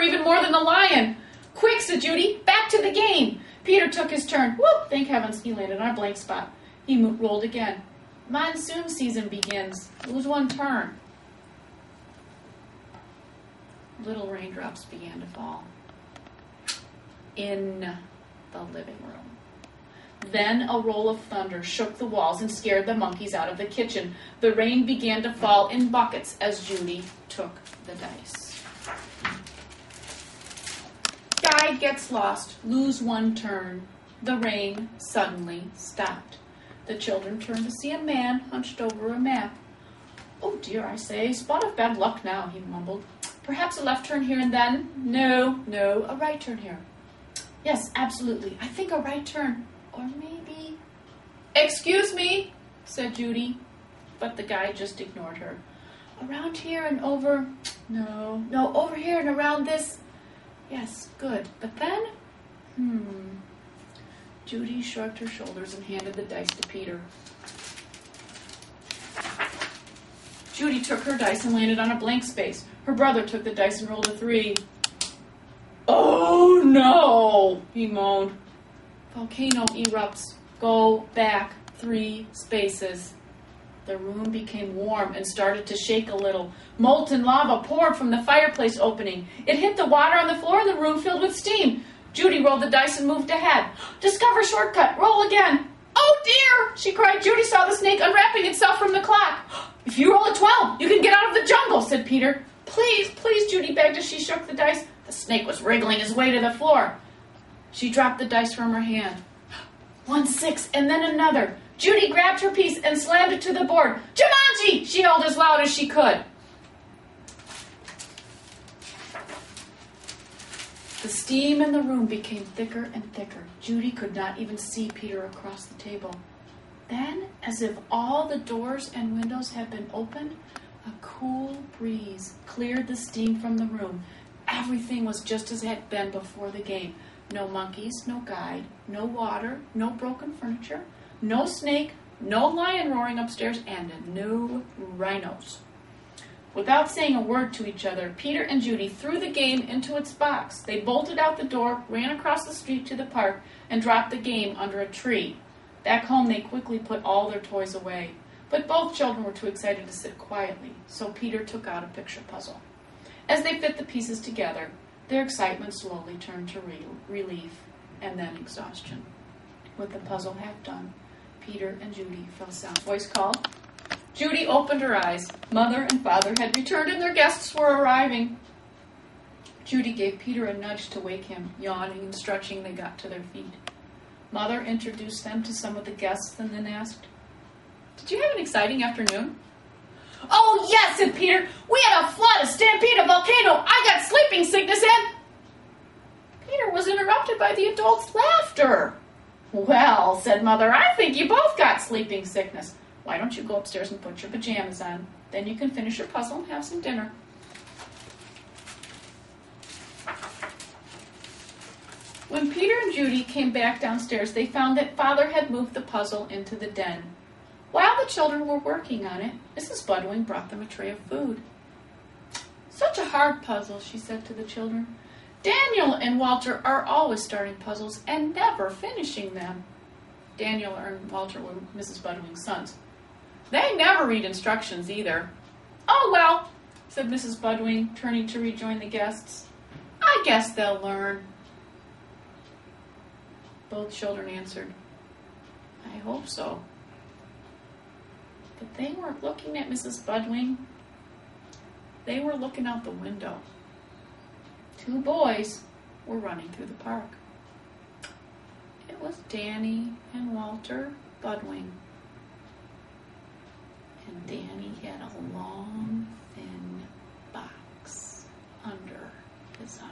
even more than the lion. Quick, said Judy, back to the game. Peter took his turn. Whoop, thank heavens, he landed on a blank spot. He rolled again. Monsoon season begins. Lose one turn. Little raindrops began to fall in the living room. Then a roll of thunder shook the walls and scared the monkeys out of the kitchen. The rain began to fall in buckets as Judy took the dice. Guide gets lost. Lose one turn. The rain suddenly stopped. The children turned to see a man hunched over a map. Oh dear, I say, spot of bad luck now, he mumbled. Perhaps a left turn here and then? No, a right turn here. Yes, absolutely. I think a right turn. Or maybe... Excuse me, said Judy. But the guide just ignored her. Around here and over... No, over here and around this... Yes, good. But then... Judy shrugged her shoulders and handed the dice to Peter. Judy took her dice and landed on a blank space. Her brother took the dice and rolled a 3. Oh, no, he moaned. Volcano erupts. Go back 3 spaces. The room became warm and started to shake a little. Molten lava poured from the fireplace opening. It hit the water on the floor and the room filled with steam. Judy rolled the dice and moved ahead. Discover shortcut. Roll again. Oh, dear, she cried. Judy saw the snake unwrapping itself from the clock. If you roll a 12, you can get out of the jungle, said Peter. Please, please, Judy begged as she shook the dice. The snake was wriggling his way to the floor. She dropped the dice from her hand. 1 6, and then another. Judy grabbed her piece and slammed it to the board. Jumanji! She yelled as loud as she could. The steam in the room became thicker and thicker. Judy could not even see Peter across the table. Then, as if all the doors and windows had been opened, a cool breeze cleared the steam from the room. Everything was just as it had been before the game. No monkeys, no guide, no water, no broken furniture, no snake, no lion roaring upstairs, and no rhinos. Without saying a word to each other, Peter and Judy threw the game into its box. They bolted out the door, ran across the street to the park, and dropped the game under a tree. Back home, they quickly put all their toys away. But both children were too excited to sit quietly, so Peter took out a picture puzzle. As they fit the pieces together, their excitement slowly turned to relief and then exhaustion. With the puzzle half done, Peter and Judy fell sound. Voice called. Judy opened her eyes. Mother and father had returned and their guests were arriving. Judy gave Peter a nudge to wake him. Yawning and stretching, they got to their feet. Mother introduced them to some of the guests and then asked, Did you have an exciting afternoon? Oh, yes, said Peter. We had a flood, a stampede, a volcano. I got sleeping sickness and... Peter was interrupted by the adults' laughter. Well, said Mother, I think you both got sleeping sickness. Why don't you go upstairs and put your pajamas on? Then you can finish your puzzle and have some dinner. When Peter and Judy came back downstairs, they found that Father had moved the puzzle into the den. While the children were working on it, Mrs. Budwing brought them a tray of food. Such a hard puzzle, she said to the children. Daniel and Walter are always starting puzzles and never finishing them. Daniel and Walter were Mrs. Budwing's sons. They never read instructions either. Oh, well, said Mrs. Budwing, turning to rejoin the guests. I guess they'll learn. Both children answered, I hope so. But they weren't looking at Mrs. Budwing. They were looking out the window. 2 boys were running through the park. It was Danny and Walter Budwing. And Danny had a long, thin box under his arm.